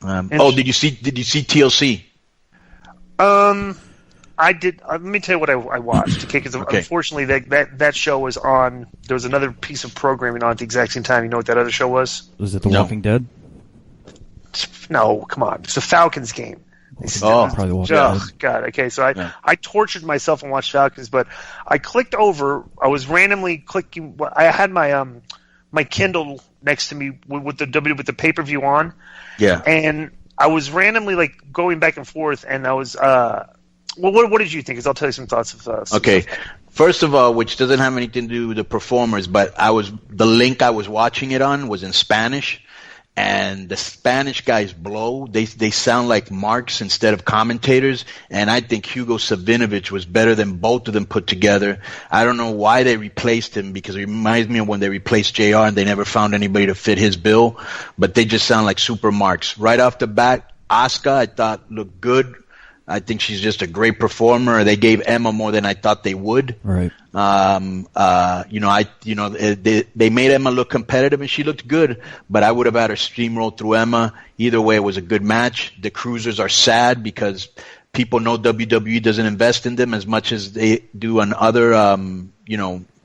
Did you see TLC? I did. Let me tell you what I watched. Okay, because unfortunately that show was on. There was another piece of programming on at the exact same time. You know what that other show was? Was it The Walking Dead? No, come on. It's the Falcons game. Probably Walking Dead. God. Okay, so I tortured myself and watched Falcons, but I clicked over. I was randomly clicking. I had my my Kindle next to me with the pay-per-view on. Yeah. And I was randomly like going back and forth, and I was what did you think? Because I'll tell you some thoughts of. Okay, first of all, which doesn't have anything to do with the performers, but the link I was watching it on was in Spanish, and the Spanish guys blow. They sound like marks instead of commentators, and I think Hugo Savinovich was better than both of them put together. I don't know why they replaced him, because it reminds me of when they replaced JR and they never found anybody to fit his bill, but they just sound like super marks. Right off the bat, Asuka I thought looked good. I think she's just a great performer. They gave Emma more than I thought they would. Right. They made Emma look competitive, and she looked good. But I would have had her steamroll through Emma. Either way, it was a good match. The Cruisers are sad because people know WWE doesn't invest in them as much as they do on other, on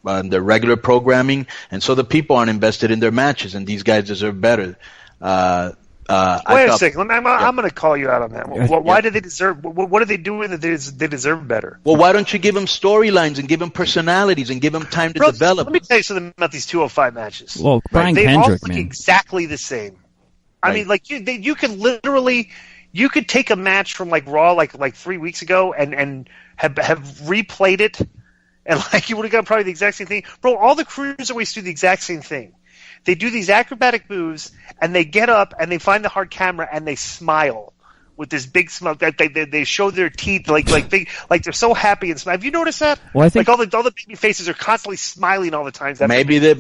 their regular programming, and so the people aren't invested in their matches. And these guys deserve better. Wait a second. I'm going to call you out on that. Why do they deserve? What are they doing that they deserve better? Well, why don't you give them storylines and give them personalities and give them time to develop? Let me tell you something about these 205 matches. Well, Brian they Kendrick, all look exactly the same. I mean, like you can literally, you could take a match from like Raw like 3 weeks ago and have replayed it, and like you would have got probably the exact same thing. Bro, all the Cruiserweights do the exact same thing. They do these acrobatic moves, and they get up, and they find the hard camera, and they smile with this big smile. They show their teeth like they're so happy and smile. Have you noticed that? Well, I think all the baby faces are constantly smiling all the time. Maybe they're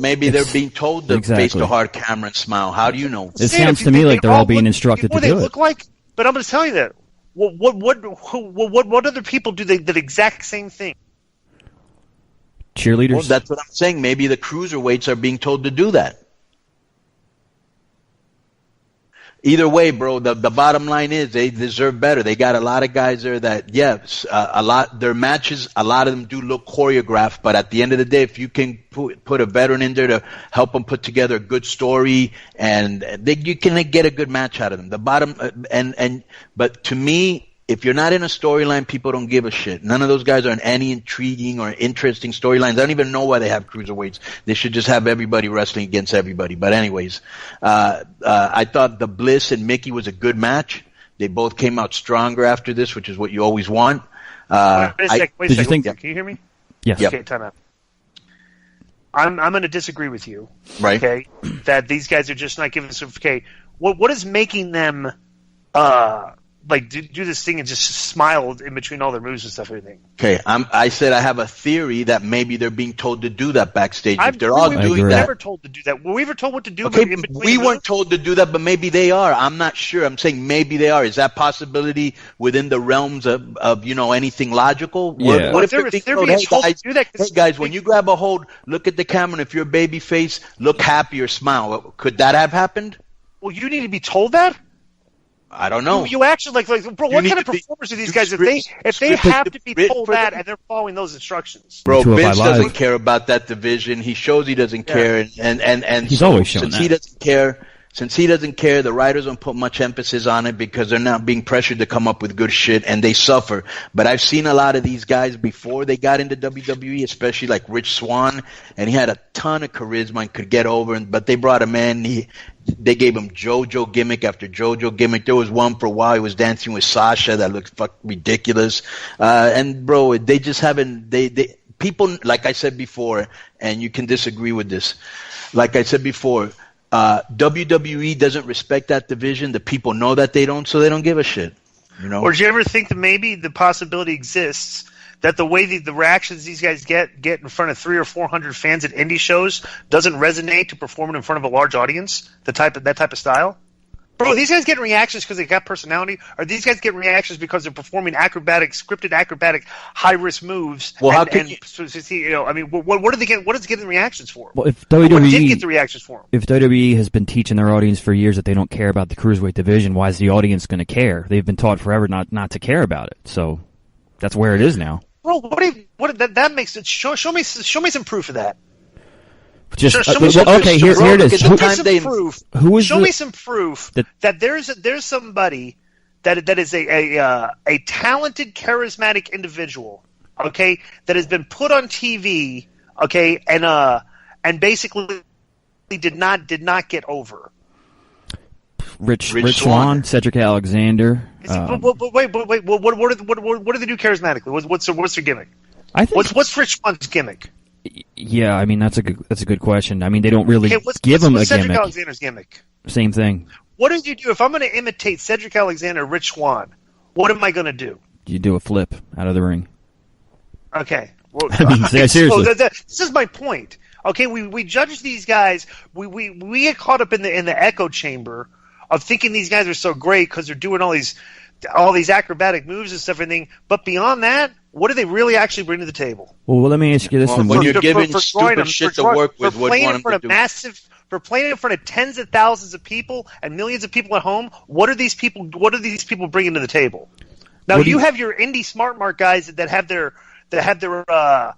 being told to face the hard camera and smile. How do you know? It sounds to me like they're all being instructed to do it. Look like, but I'm going to tell you that. What other people do the exact same thing? Cheerleaders. Well, that's what I'm saying. Maybe the Cruiserweights are being told to do that. Either way, bro, the bottom line is they deserve better. They got a lot of guys there that, their matches, a lot of them do look choreographed, but at the end of the day, if you can put a veteran in there to help them put together a good story, and you can get a good match out of them. The bottom, but to me, if you're not in a storyline, people don't give a shit. None of those guys are in any intriguing or interesting storylines. I don't even know why they have Cruiserweights. They should just have everybody wrestling against everybody. But anyways, I thought the Bliss and Mickey was a good match. They both came out stronger after this, which is what you always want. Wait a second. Can you hear me? Yes. Okay, time out. I'm going to disagree with you. Right. Okay, that these guys are just not giving us. Okay, what is making them do this thing and just smile in between all their moves and stuff and everything? Okay, I said I have a theory that maybe they're being told to do that backstage. If they're all doing that. We were never told to do that. Were we ever told what to do? Okay, we weren't told to do that, but maybe they are. I'm not sure. I'm saying maybe they are. Is that possibility within the realms of anything logical? Yeah. What if they're being told to do that? Hey guys, when you grab a hold, look at the camera, and if you're a baby face, look happy or smile. Could that have happened? Well, you need to be told that? I don't know. You actually bro. What kind of performers are these guys? If they have to be told that and they're following those instructions, bro, Vince doesn't care about that division. He shows he doesn't care, and he's always shown that. He doesn't care. Since he doesn't care, the writers don't put much emphasis on it because they're not being pressured to come up with good shit, and they suffer. But I've seen a lot of these guys before they got into WWE, especially like Rich Swann, and he had a ton of charisma and could get over. But they brought him in. They gave him JoJo gimmick after JoJo gimmick. There was one for a while he was dancing with Sasha that looked ridiculous. And bro, they just haven't. They people, like I said before, and you can disagree with this. Like I said before. WWE doesn't respect that division. The people know that they don't, so they don't give a shit. Or do you ever think that maybe the possibility exists that the way the reactions these guys get in front of 300 or 400 fans at indie shows doesn't resonate to performing in front of a large audience? That type of style. Bro, these guys getting reactions because they got personality? Or these guys getting reactions because they're performing scripted acrobatic, high-risk moves? Well, how can I mean, what are they getting? What is getting reactions for? Well, if what WWE did get the reactions for them? If WWE has been teaching their audience for years that they don't care about the Cruiserweight division, why is the audience going to care? They've been taught forever not to care about it. So that's where it is now. Bro, that makes it? Show me some proof of that. Just okay. Here it is. Show me some proof that there's somebody that is a talented, charismatic individual, okay, that has been put on TV, okay, and basically did not get over. Rich Swann, Cedric Alexander. But wait. What do they do charismatically? What's their gimmick? What's Rich Swann's gimmick? Yeah, I mean that's a good question. I mean they don't really give him a Cedric gimmick. Alexander's gimmick? Same thing. What did you do if I'm going to imitate Cedric Alexander, Rich Swann? What am I going to do? You do a flip out of the ring. Okay. Well, I mean, seriously. So this is my point. Okay, we judge these guys. We get caught up in the echo chamber of thinking these guys are so great because they're doing all these acrobatic moves and stuff and everything. But beyond that, what do they really actually bring to the table? Well, let me ask you this: when you're giving stupid shit to work with, what do you want them to do? For playing in front of tens of thousands of people and millions of people at home, what are these people bringing to the table? Now you have your indie smart mark guys that have their that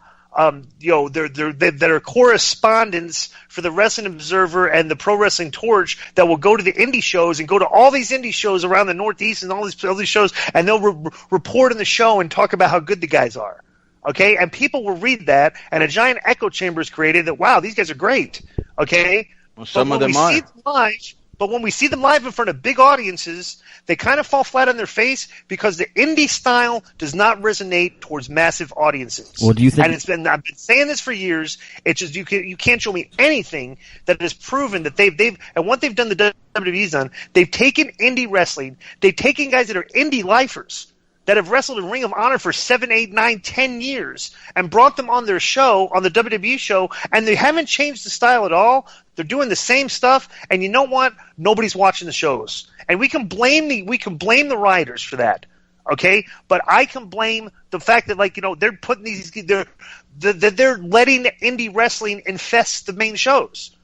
are correspondents for the Wrestling Observer and the Pro Wrestling Torch that will go to the indie shows and go to all these indie shows around the Northeast and all these shows, and they'll report on the show and talk about how good the guys are. Okay, and people will read that, and a giant echo chamber is created that, wow, these guys are great. Okay, well, some of them are. But when we see them live in front of big audiences, they kind of fall flat on their face because the indie style does not resonate towards massive audiences. Well, do you think? And I've been saying this for years. It's just you can't show me anything that has proven that they've and what they've done, the WWE's done. They've taken indie wrestling. They've taken guys that are indie lifers that have wrestled in Ring of Honor for 7, 8, 9, 10 years and brought them on their show, on the WWE show, and they haven't changed the style at all. They're doing the same stuff, and you know what? Nobody's watching the shows. And we can blame the writers for that, okay? But I can blame the fact that they're putting they're letting letting wrestling infest the main shows.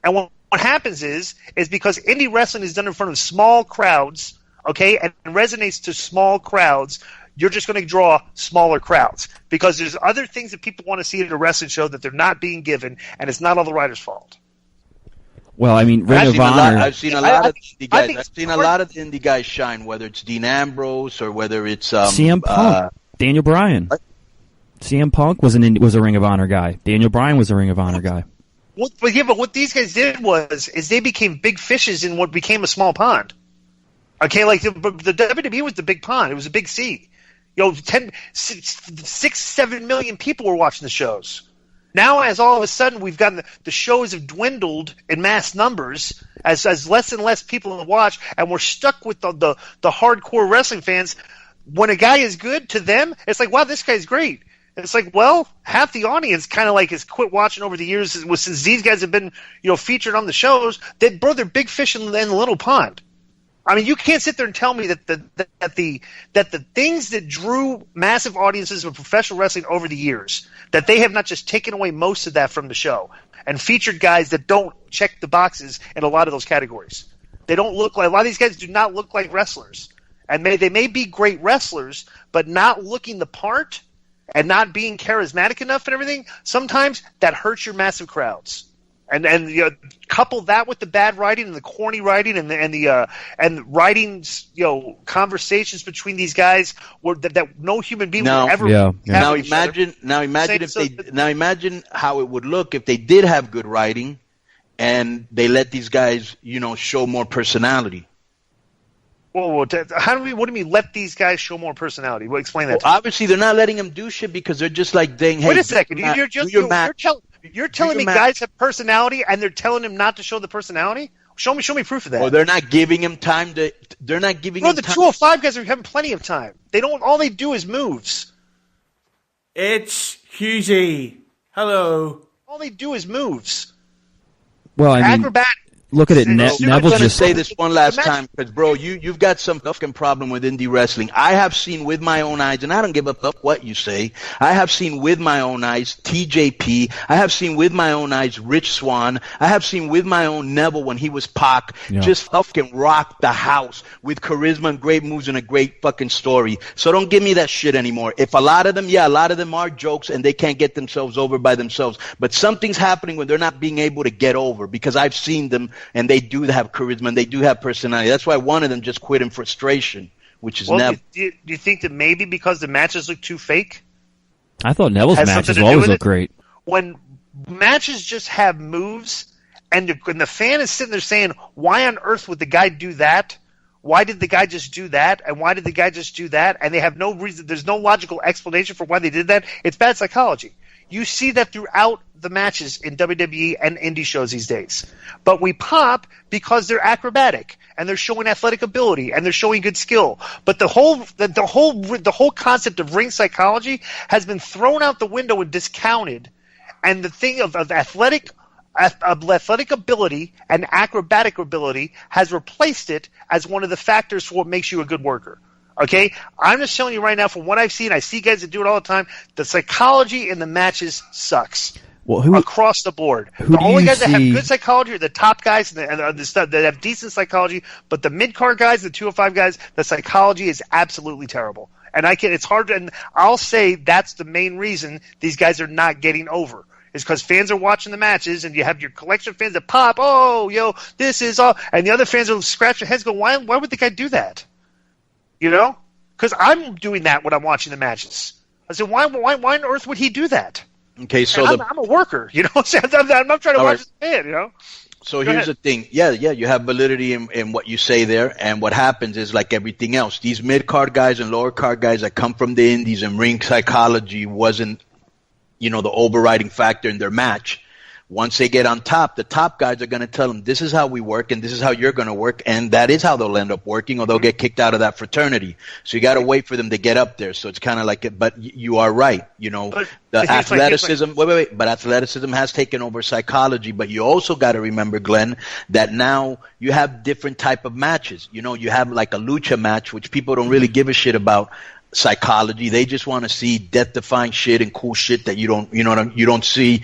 And what happens is because indie wrestling is done in front of small crowds, okay, and resonates to small crowds, you're just going to draw smaller crowds because there's other things that people want to see at a wrestling show that they're not being given, and it's not all the writer's fault. Well, I mean, Ring of Honor. I've seen a lot of indie guys. I've seen a lot of indie guys shine, whether it's Dean Ambrose or whether it's CM Punk, Daniel Bryan. What? CM Punk was a Ring of Honor guy. Daniel Bryan was a Ring of Honor guy. But what these guys did is they became big fishes in what became a small pond. Okay, like the WWE was the big pond. It was a big sea. 6, 7 million people were watching the shows. Now, as all of a sudden we've gotten the shows have dwindled in mass numbers as less and less people watch, and we're stuck with the hardcore wrestling fans. When a guy is good to them, it's like, wow, this guy's great. And it's like, well, half the audience kind of has quit watching over the years since these guys have been featured on the shows. They're big fish in the little pond. I mean, you can't sit there and tell me that the things that drew massive audiences of professional wrestling over the years, that they have not just taken away most of that from the show and featured guys that don't check the boxes in a lot of those categories. They don't look like – a lot of these guys do not look like wrestlers. And they may be great wrestlers, but not looking the part and not being charismatic enough and everything, sometimes that hurts your massive crowds. And couple that with the bad writing and the corny writing and writing conversations between these guys that no human being would ever have. Now imagine how it would look if they did have good writing and they let these guys show more personality. Whoa, what do you mean let these guys show more personality? Well, explain that. Obviously, they're not letting them do shit because they're just like, dang, hey, wait a second. You're telling me guys have personality and they're telling him not to show the personality? Show me proof of that. Well, they're not giving him time to. They're not giving. No, the 205 guys are having plenty of time. All they do is moves. It's Husey. Hello. All they do is moves. Well, I mean, look at it. Neville's I'm gonna just say this one last time because, bro, you've got some fucking problem with indie wrestling. I have seen with my own eyes, and I don't give a fuck what you say. I have seen with my own eyes TJP. I have seen with my own eyes Rich Swann. I have seen with my own Neville when he was Pac just fucking rock the house with charisma and great moves and a great fucking story. So don't give me that shit anymore. If a lot of them are jokes and they can't get themselves over by themselves, but something's happening when they're not being able to get over because I've seen them and they do have charisma and they do have personality. That's why one of them just quit in frustration, which is Neville. Do you think that maybe because the matches look too fake? I thought Neville's matches always look great. When matches just have moves and the fan is sitting there saying, why on earth would the guy do that? Why did the guy just do that? And why did the guy just do that? And they have no reason. There's no logical explanation for why they did that. It's bad psychology. You see that throughout the matches in WWE and indie shows these days. But we pop because they're acrobatic and they're showing athletic ability and they're showing good skill. But the whole concept of ring psychology has been thrown out the window and discounted. And the thing of athletic ability and acrobatic ability has replaced it as one of the factors for what makes you a good worker. Okay? I'm just telling you right now, from what I've seen, I see guys that do it all the time, the psychology in the matches sucks. Well, across the board. The only guys that have good psychology are the top guys and the stuff that have decent psychology, but the mid-card guys, the 205 guys, the psychology is absolutely terrible. And it's hard and I'll say that's the main reason these guys are not getting over. Is because fans are watching the matches, and you have your collection of fans that pop, oh, yo, this is all, and the other fans will scratch their heads, go, why would the guy do that? You know? Because I'm doing that when I'm watching the matches. I said, why on earth would he do that? Okay, so I'm a worker, you know. I'm not trying to watch as a fan, you know. So here's the thing. Yeah, you have validity in what you say there, and what happens is like everything else. These mid-card guys and lower-card guys that come from the indies and ring psychology wasn't, the overriding factor in their match. Once they get on top, the top guys are going to tell them, this is how we work and this is how you're going to work, and that is how they'll end up working, or they'll get kicked out of that fraternity. So you got to wait for them to get up there. So it's kind of like it, but you are right. The athleticism, but athleticism has taken over psychology, but you also got to remember, Glenn, that now you have different type of matches. You have like a lucha match, which people don't really give a shit about psychology. They just want to see death-defying shit and cool shit that you don't see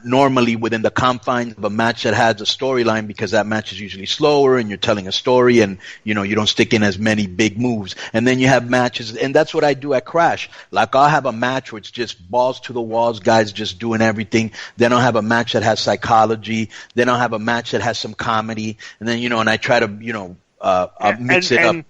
normally within the confines of a match that has a storyline, because that match is usually slower and you're telling a story, and you don't stick in as many big moves. And then you have matches, and that's what I do at Crash. Like, I'll have a match where it's just balls to the walls, guys just doing everything. Then I'll have a match that has psychology. Then I'll have a match that has some comedy, and then and I try to mix it up.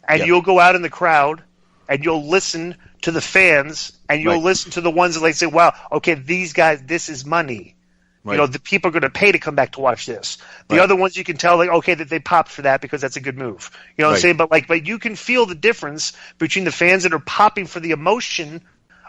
And you'll go out in the crowd and you'll listen to the fans, and you'll listen to the ones that say, wow, okay, these guys, this is money. Right. The people are going to pay to come back to watch this. The other ones you can tell, like, okay, that they popped for that because that's a good move. You know what I'm saying? But you can feel the difference between the fans that are popping for the emotion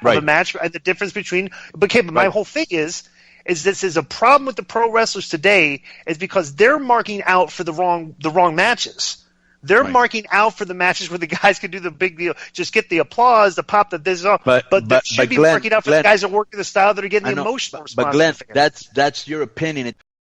of a match and the difference between – but my whole thing is this is a problem with the pro wrestlers today, is because they're marking out for the wrong matches. They're marking out for the matches where the guys can do the big deal, just get the applause, the pop, that this is all. But they should be marking out for the guys that are working the style that are getting the emotional response. But Glenn, that's your opinion.